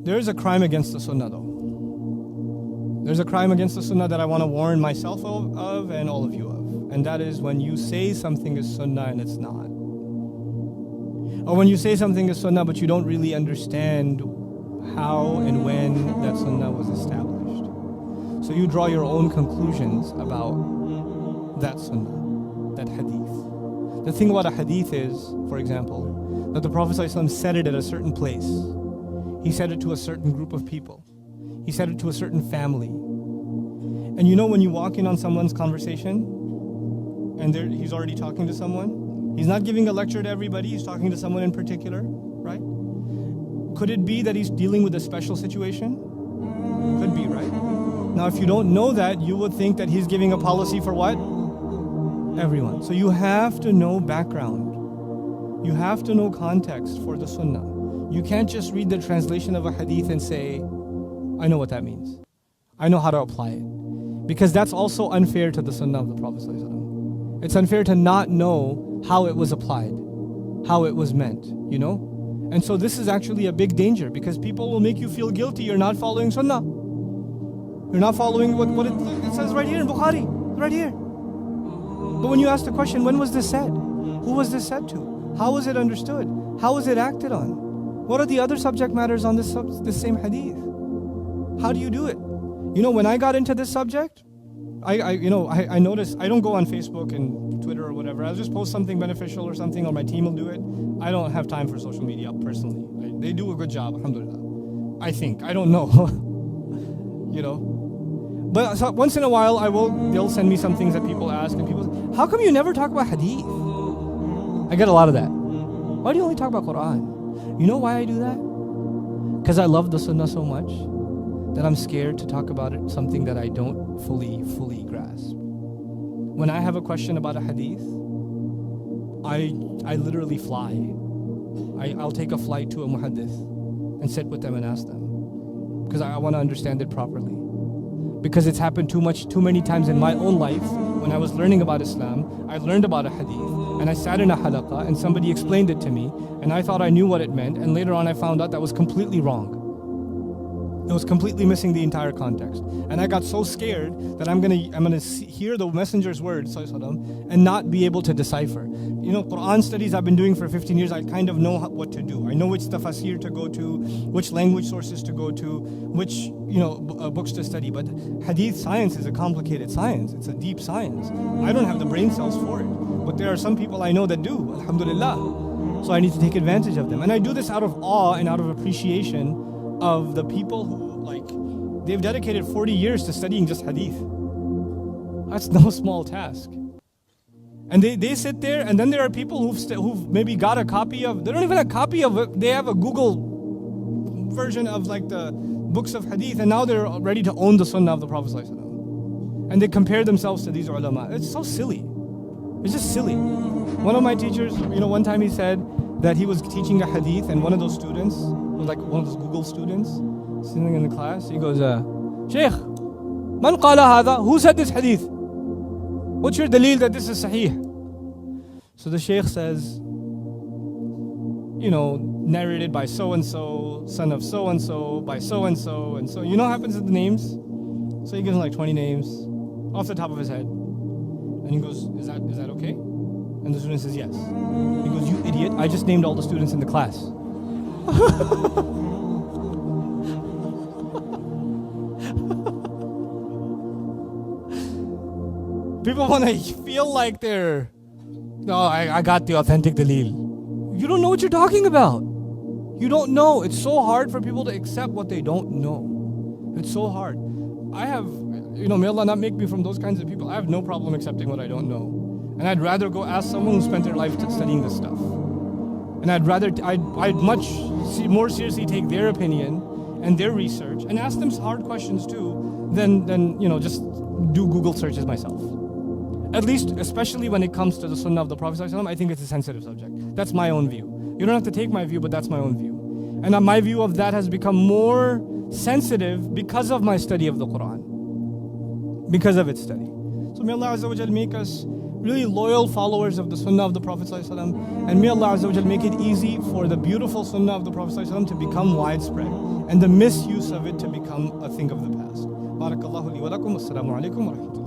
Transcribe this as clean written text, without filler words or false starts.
There is a crime against the sunnah though. There's a crime against the sunnah that I want to warn myself of and all of you of. And that is when you say something is sunnah and it's not. Or when you say something is sunnah but you don't really understand how and when that sunnah was established. So you draw your own conclusions about that sunnah, that hadith. The thing about a hadith is, for example, that the Prophet ﷺ said it at a certain place. He said it to a certain group of people. He said it to a certain family. And you know when you walk in on someone's conversation and he's already talking to someone, he's not giving a lecture to everybody, he's talking to someone in particular, right? Could it be that he's dealing with a special situation? Could be, right? Now if you don't know that, you would think that he's giving a policy for what? Everyone. So you have to know background. You have to know context for the sunnah. You can't just read the translation of a hadith and say, I know what that means. I know how to apply it. Because that's also unfair to the sunnah of the Prophet ﷺ. It's unfair to not know how it was applied, how it was meant, you know? And so this is actually a big danger because people will make you feel guilty you're not following sunnah. You're not following what it says right here in Bukhari, right here. But when you ask the question, when was this said? Who was this said to? How was it understood? How was it acted on? What are the other subject matters on this same hadith? How do you do it? You know, when I got into this subject, I noticed I don't go on Facebook and Twitter or whatever. I'll just post something beneficial or something, or my team will do it. I don't have time for social media personally. They do a good job, alhamdulillah. I think. I don't know. You know. But so once in a while, they'll send me some things that people ask, and people say, how come you never talk about hadith? I get a lot of that. Why do you only talk about Quran? You know why I do that? Because I love the sunnah so much that I'm scared to talk about it, something that I don't fully grasp. When I have a question about a hadith, I literally fly. I'll take a flight to a muhaddith and sit with them and ask them. Because I want to understand it properly. Because it's happened too many times in my own life. When I was learning about Islam, I learned about a hadith and I sat in a halaqah and somebody explained it to me and I thought I knew what it meant, and later on I found out that was completely wrong. It was completely missing the entire context. And I got so scared that I'm gonna hear the messenger's words and not be able to decipher. You know, Quran studies I've been doing for 15 years, I kind of know what to do. I know which tafasir to go to, which language sources to go to, which books to study. But hadith science is a complicated science. It's a deep science. I don't have the brain cells for it. But there are some people I know that do, alhamdulillah. So I need to take advantage of them. And I do this out of awe and out of appreciation of the people who, they've dedicated 40 years to studying just hadith. That's no small task. And they sit there, and then there are people who've maybe got a copy of, they don't even have a copy of it, they have a Google version of the books of hadith, and now they're ready to own the sunnah of the Prophet ﷺ. And they compare themselves to these ulama. It's so silly. It's just silly. One of my teachers, one time he said that he was teaching a hadith, and one of those students, was like one of those Google students, sitting in the class, he goes, Shaykh, man qala hadha? Who said this hadith? What's your daleel that this is sahih? So the Shaykh says, narrated by so-and-so, son of so-and-so, by so-and-so, and so. You know what happens with the names? So he gives him like 20 names off the top of his head. And he goes, is that okay? And the student says, yes. He goes, you idiot, I just named all the students in the class. People want to feel like I got the authentic daleel. You don't know what you're talking about. You don't know. It's so hard for people to accept what they don't know. It's so hard. I have, may Allah not make me from those kinds of people. I have no problem accepting what I don't know. And I'd rather go ask someone who spent their life studying this stuff. And I'd much more seriously take their opinion and their research and ask them hard questions too than just do Google searches myself. At least, especially when it comes to the sunnah of the Prophet ﷺ, I think it's a sensitive subject. That's my own view. You don't have to take my view, but that's my own view. And my view of that has become more sensitive because of my study of the Quran. Because of its study. So may Allah Azza wa Jal make us really loyal followers of the Sunnah of the Prophet ﷺ. And may Allah Azza wa Jal make it easy for the beautiful Sunnah of the Prophet ﷺ to become widespread and the misuse of it to become a thing of the past. Barakallahu li wa lakum. Assalamu alaikum wa rahmatullah.